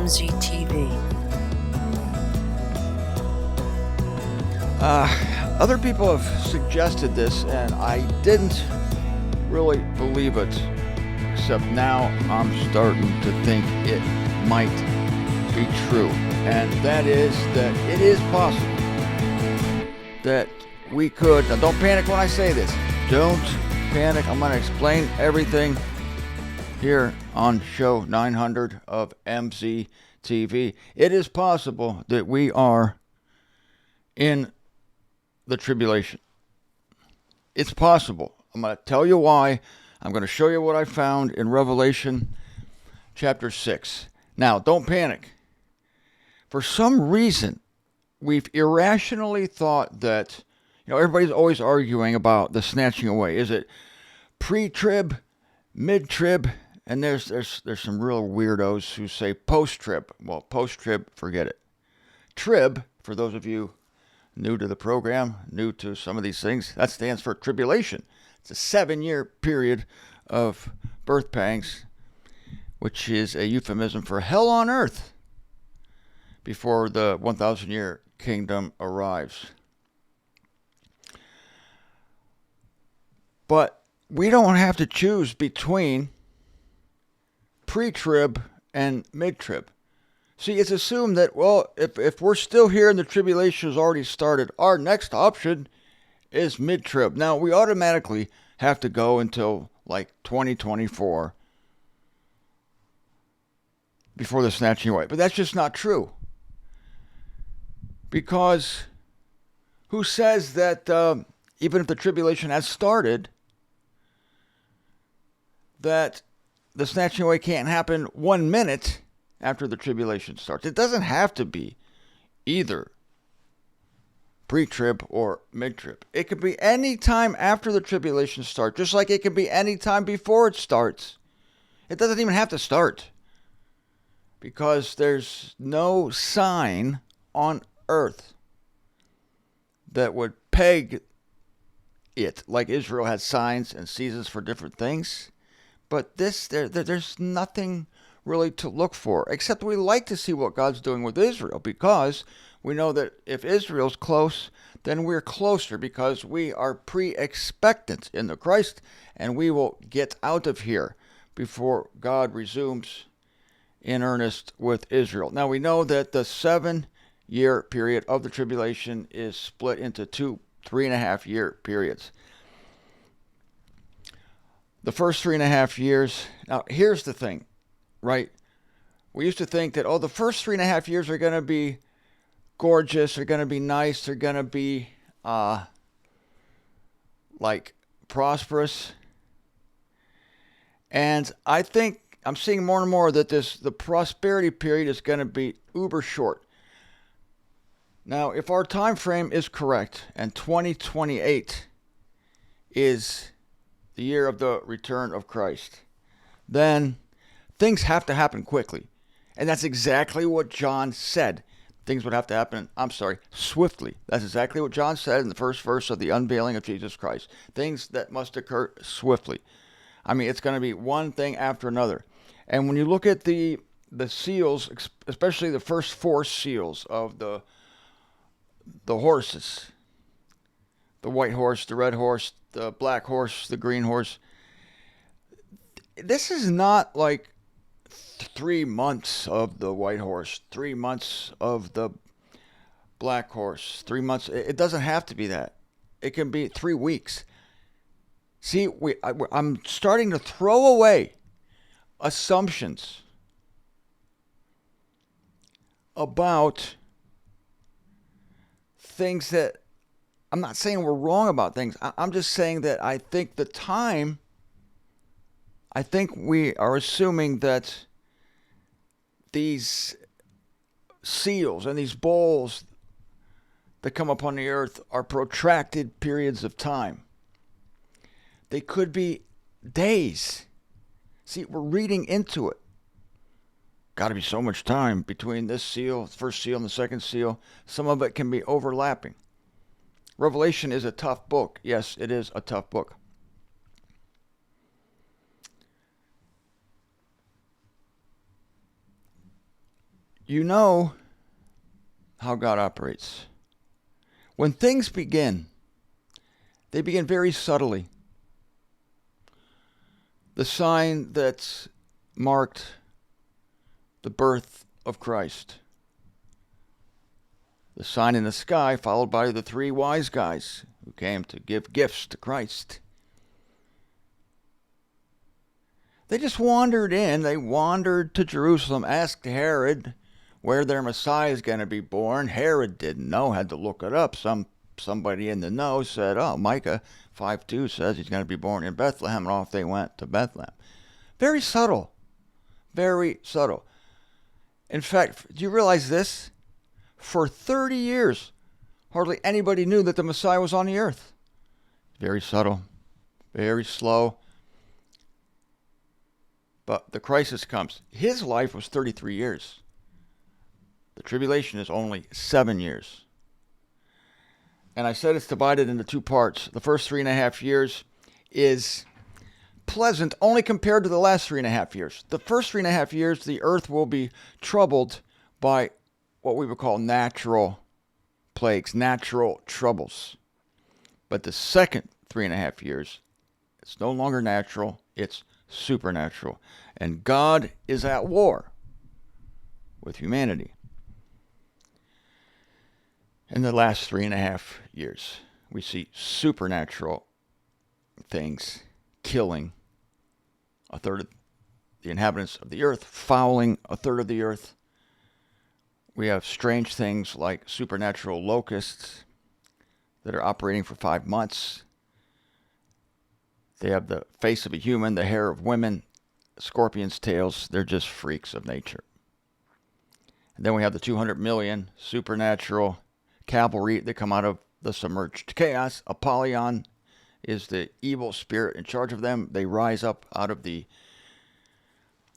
MZTV. Other people have suggested this, and I didn't really believe it, except now I'm starting to think it might be true. And that is that it is possible that we could, now don't panic when I say this, don't panic, I'm going to explain everything here on show 900 of MZTV. It is possible that we are in the tribulation. It's possible. I'm going to tell you why. I'm going to show you what I found in Revelation chapter 6. Now, don't panic. For some reason, we've irrationally thought that, everybody's always arguing about the snatching away. Is it pre-trib, mid-trib, and there's some real weirdos who say post-trib. Well, post-trib, forget it. Trib, for those of you new to the program, new to some of these things, that stands for tribulation. It's a 7-year period of birth pangs, which is a euphemism for hell on earth before the 1,000-year kingdom arrives. But we don't have to choose between pre-trib and mid-trib. See, it's assumed that, if we're still here and the tribulation has already started, our next option is mid-trib. Now, we automatically have to go until 2024 before the snatching away. But that's just not true. Because who says that even if the tribulation has started, that the snatching away can't happen 1 minute after the tribulation starts? It doesn't have to be either pre-trib or mid-trib. It could be any time after the tribulation starts, just like it can be any time before it starts. It doesn't even have to start, because there's no sign on earth that would peg it, like Israel had signs and seasons for different things. But there's nothing really to look for, except we like to see what God's doing with Israel, because we know that if Israel's close, then we're closer, because we are pre-expectant in the Christ, and we will get out of here before God resumes in earnest with Israel. Now, we know that the 7-year period of the tribulation is split into 2 3.5-year periods. The first 3.5 years, now here's the thing, right? We used to think that, the first 3.5 years are going to be gorgeous, they're going to be nice, they're going to be prosperous. And I think I'm seeing more and more that the prosperity period is going to be uber short. Now, if our time frame is correct, and 2028 is the year of the return of Christ, then things have to happen quickly. And that's exactly what John said. Things would have to happen, swiftly. That's exactly what John said in the first verse of the unveiling of Jesus Christ. Things that must occur swiftly. I mean, it's going to be one thing after another. And when you look at the seals, especially the first 4 seals of the horses, the white horse, the red horse, the black horse, the green horse, this is not like 3 months of the white horse, 3 months of the black horse, 3 months. It doesn't have to be that. It can be 3 weeks. See, I'm starting to throw away assumptions about things that, I'm not saying we're wrong about things. I'm just saying that I think we are assuming that these seals and these bowls that come upon the earth are protracted periods of time. They could be days. See, we're reading into it. Got to be so much time between this seal, the first seal, and the second seal. Some of it can be overlapping. Revelation is a tough book. Yes, it is a tough book. You know how God operates. When things begin, they begin very subtly. The sign that's marked the birth of Christ. The sign in the sky, followed by the three wise guys who came to give gifts to Christ. They just wandered in. They wandered to Jerusalem, asked Herod where their Messiah is going to be born. Herod didn't know, had to look it up. Somebody in the know said, oh, Micah 5:2 says he's going to be born in Bethlehem, and off they went to Bethlehem. Very subtle. Very subtle. In fact, do you realize this? For 30 years, hardly anybody knew that the Messiah was on the earth. Very subtle. Very slow. But the crisis comes. His life was 33 years. The tribulation is only 7 years. And I said it's divided into two parts. The first 3.5 years is pleasant only compared to the last 3.5 years. The first 3.5 years, the earth will be troubled by what we would call natural plagues, natural troubles. But the second 3.5 years, it's no longer natural, it's supernatural. And God is at war with humanity. In the last 3.5 years, we see supernatural things killing a third of the inhabitants of the earth, fouling a third of the earth. We have strange things like supernatural locusts that are operating for 5 months. They have the face of a human, the hair of women, scorpions' tails. They're just freaks of nature. And then we have the 200 million supernatural cavalry that come out of the submerged chaos. Apollyon is the evil spirit in charge of them. They rise up out of the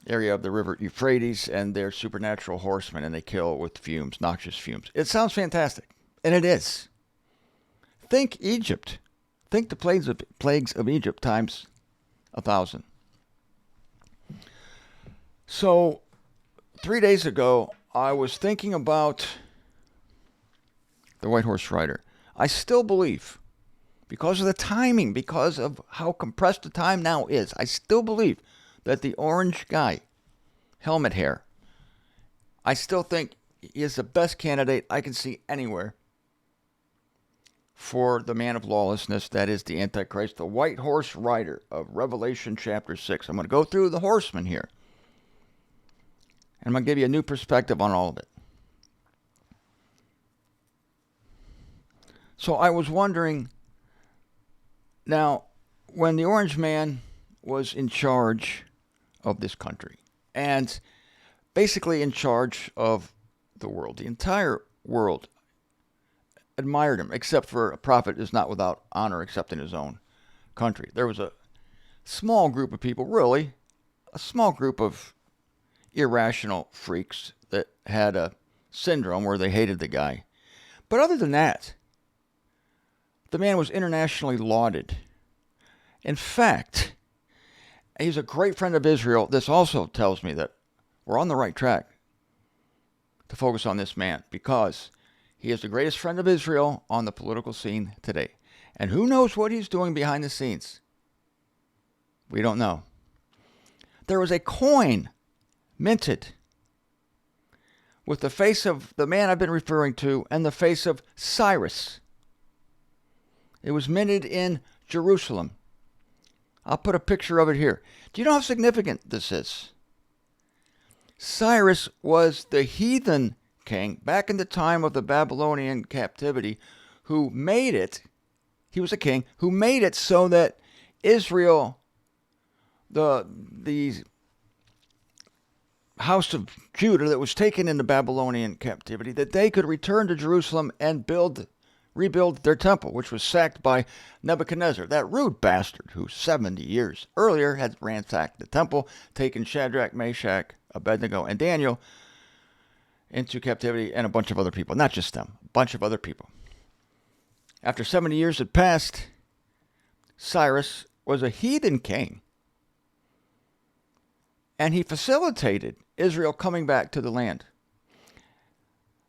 area of the river Euphrates, and they're supernatural horsemen, and they kill with fumes, noxious fumes. It sounds fantastic, and it is. Think Egypt. Think the plagues of Egypt times 1,000. So 3 days ago, I was thinking about the white horse rider. I still believe, because of the timing, because of how compressed the time now is, I still believe that the orange guy, helmet hair, I still think he is the best candidate I can see anywhere for the man of lawlessness, that is the Antichrist, the white horse rider of Revelation chapter 6. I'm going to go through the horsemen here, and I'm going to give you a new perspective on all of it. So I was wondering, now, when the orange man was in charge of this country, and basically in charge of the world, the entire world admired him, except for a prophet is not without honor except in his own country. There was a small group of people, really, a small group of irrational freaks that had a syndrome where they hated the guy. But other than that, the man was internationally lauded. In fact, he's a great friend of Israel. This also tells me that we're on the right track to focus on this man, because he is the greatest friend of Israel on the political scene today. And who knows what he's doing behind the scenes? We don't know. There was a coin minted with the face of the man I've been referring to and the face of Cyrus. It was minted in Jerusalem. I'll put a picture of it here. Do you know how significant this is? Cyrus was the heathen king back in the time of the Babylonian captivity who made it, he was a king, who made it so that Israel, the house of Judah that was taken into Babylonian captivity, that they could return to Jerusalem and rebuild their temple, which was sacked by Nebuchadnezzar, that rude bastard who 70 years earlier had ransacked the temple, taken Shadrach, Meshach, Abednego, and Daniel into captivity, and a bunch of other people. Not just them, a bunch of other people. After 70 years had passed, Cyrus was a heathen king, and he facilitated Israel coming back to the land.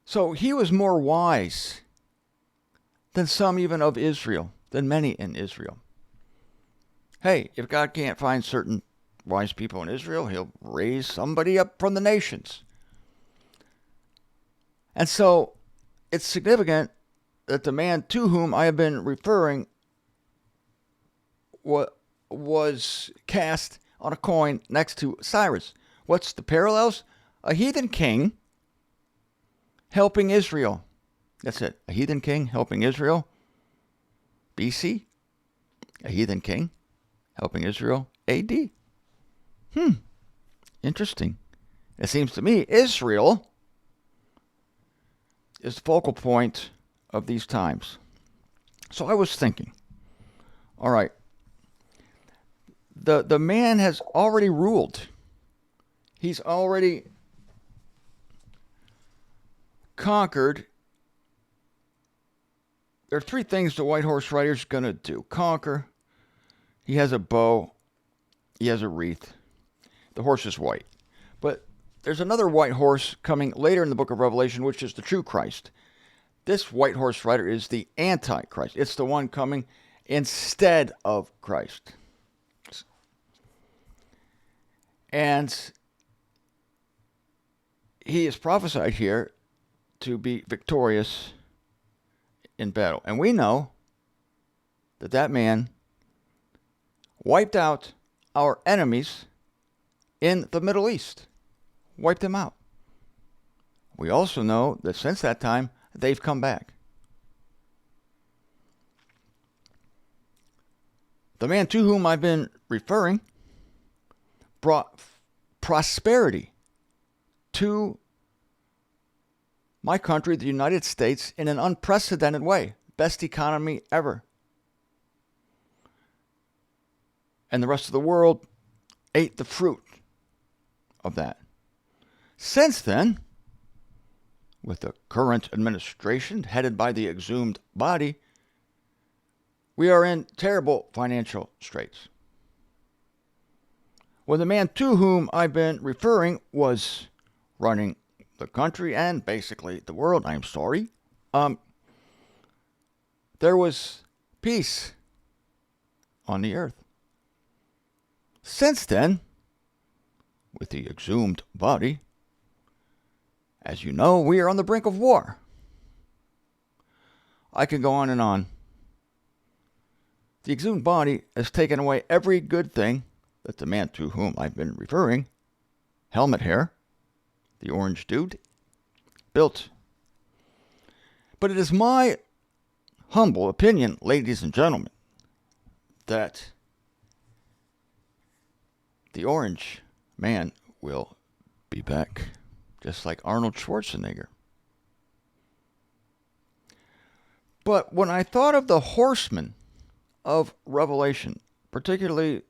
So he was more wise than some even of Israel, than many in Israel. Hey, if God can't find certain wise people in Israel, he'll raise somebody up from the nations. And so it's significant that the man to whom I have been referring was cast on a coin next to Cyrus. What's the parallels? A heathen king helping Israel. That's it. A heathen king helping Israel. BC. A heathen king helping Israel. AD. Interesting. It seems to me Israel is the focal point of these times. So I was thinking, all right, the man has already ruled. He's already conquered. There are three things the white horse rider's going to do. Conquer. He has a bow. He has a wreath. The horse is white. But there's another white horse coming later in the book of Revelation, which is the true Christ. This white horse rider is the Antichrist. It's the one coming instead of Christ. And he is prophesied here to be victorious in battle. And we know that that man wiped out our enemies in the Middle East. Wiped them out. We also know that since that time, they've come back. The man to whom I've been referring brought prosperity to my country, the United States, in an unprecedented way. Best economy ever. And the rest of the world ate the fruit of that. Since then, with the current administration headed by the exhumed body, we are in terrible financial straits. When the man to whom I've been referring was running the country and basically the world, I'm sorry, there was peace on the earth. Since then, with the exhumed body, as you know, we are on the brink of war. I can go on and on. The exhumed body has taken away every good thing that the man to whom I've been referring, helmet hair, the orange dude, built. But it is my humble opinion, ladies and gentlemen, that the orange man will be back, just like Arnold Schwarzenegger. But when I thought of the horsemen of Revelation, particularly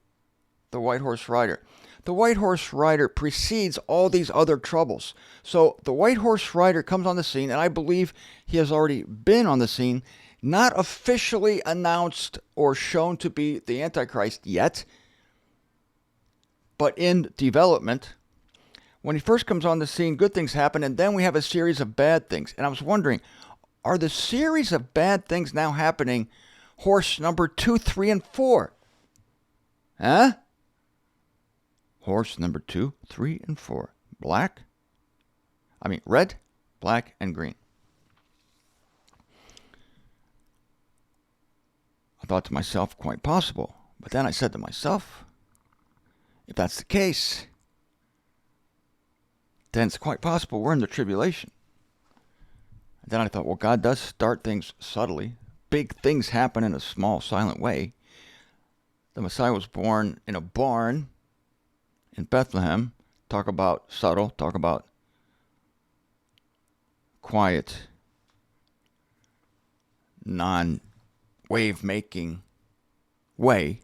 the white horse rider, the white horse rider precedes all these other troubles. So the white horse rider comes on the scene, and I believe he has already been on the scene, not officially announced or shown to be the Antichrist yet, but in development. When he first comes on the scene, good things happen, and then we have a series of bad things. And I was wondering, are the series of bad things now happening horse number 2, 3, and 4? Huh? Horse number 2, 3, and 4. Red, black, and green. I thought to myself, quite possible. But then I said to myself, if that's the case, then it's quite possible we're in the tribulation. And then I thought, well, God does start things subtly. Big things happen in a small, silent way. The Messiah was born in a barn in Bethlehem. Talk about subtle. Talk about quiet, non-wave-making way.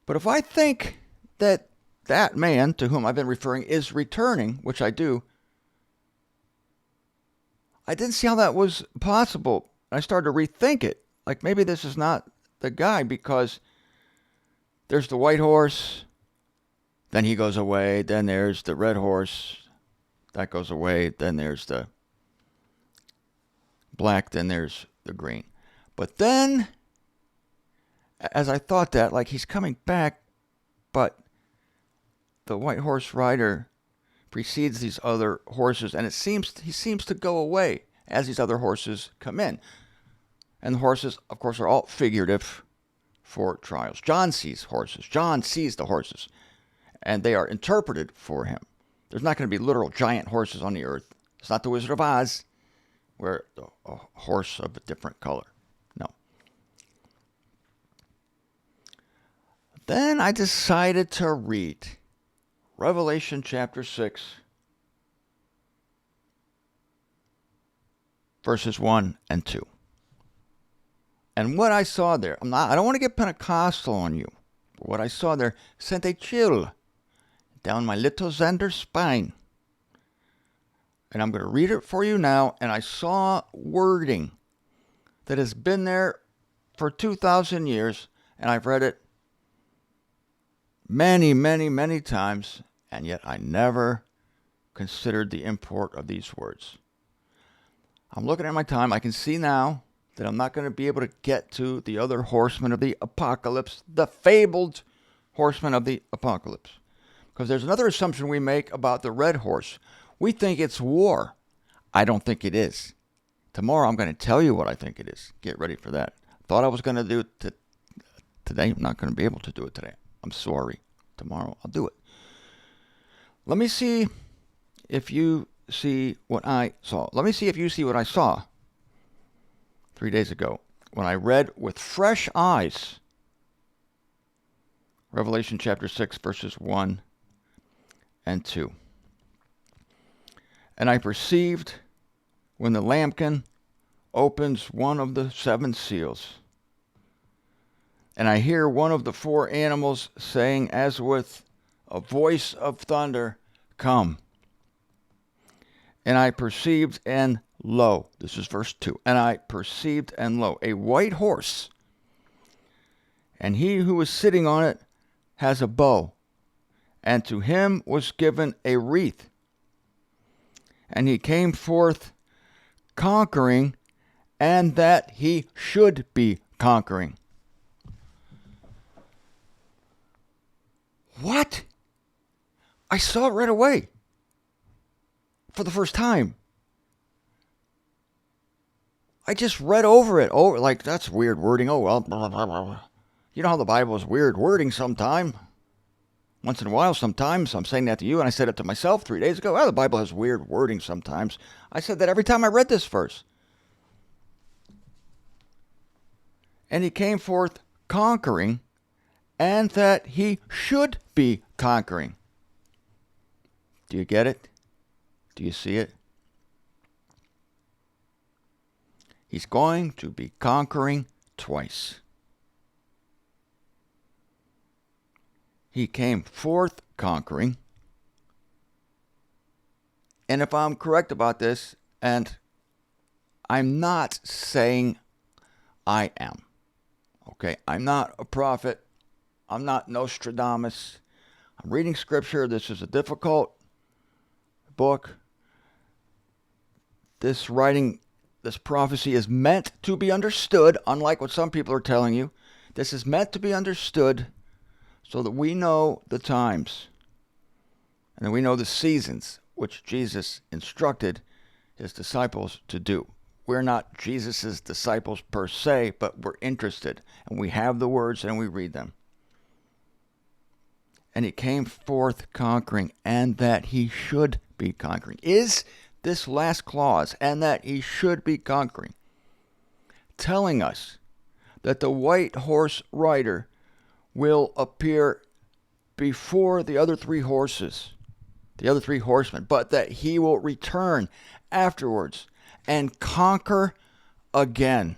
But if I think that that man to whom I've been referring is returning, which I do, I didn't see how that was possible. I started to rethink it. Like maybe this is not the guy, because there's the white horse, then he goes away, then there's the red horse, that goes away. Then there's the black, then there's the green. But then, as I thought that, like he's coming back, but the white horse rider precedes these other horses, and he seems to go away as these other horses come in. And the horses, of course, are all figurative for trials. John sees horses. John sees the horses, and they are interpreted for him. There's not going to be literal giant horses on the earth. It's not the Wizard of Oz, where a horse of a different color. No. Then I decided to read Revelation chapter 6, verses 1 and 2. And what I saw there, I don't want to get Pentecostal on you, but what I saw there sent a chill down my little Zender spine. And I'm going to read it for you now. And I saw wording that has been there for 2,000 years, and I've read it many, many, many times, and yet I never considered the import of these words. I'm looking at my time. I can see now that I'm not going to be able to get to the other horsemen of the apocalypse, the fabled horsemen of the apocalypse. Because there's another assumption we make about the red horse. We think it's war. I don't think it is. Tomorrow I'm going to tell you what I think it is. Get ready for that. Thought I was going to do it today. I'm not going to be able to do it today. I'm sorry. Tomorrow I'll do it. Let me see if you see what I saw. Let me see if you see what I saw 3 days ago when I read with fresh eyes Revelation chapter 6, verses 1 and 2. And I perceived when the lambkin opens one of the 7 seals, and I hear one of the 4 animals saying as with a voice of thunder, "Come." And I perceived, and lo, this is verse 2, and I perceived, and lo, a white horse, and he who was sitting on it has a bow, and to him was given a wreath. And he came forth conquering, and that he should be conquering. What? I saw it right away. For the first time. I just read over it. Oh, like, that's weird wording. Oh, well, blah, blah, blah. You know how the Bible is weird wording sometime. Once in a while, sometimes. I'm saying that to you, and I said it to myself 3 days ago. Well, the Bible has weird wording sometimes. I said that every time I read this verse. And he came forth conquering, and that he should be conquering. Do you get it? Do you see it? He's going to be conquering twice. He came forth conquering. And if I'm correct about this, and I'm not saying I am, okay? I'm not a prophet. I'm not Nostradamus. I'm reading scripture. This is a difficult book. This writing, this prophecy is meant to be understood, unlike what some people are telling you. This is meant to be understood so that we know the times and that we know the seasons which Jesus instructed his disciples to do. We're not Jesus' disciples per se, but we're interested, and we have the words and we read them. And he came forth conquering, and that he should be conquering. Is this last clause, and that he should be conquering, telling us that the white horse rider will appear before the other 3 horses, the other 3 horsemen, but that he will return afterwards and conquer again?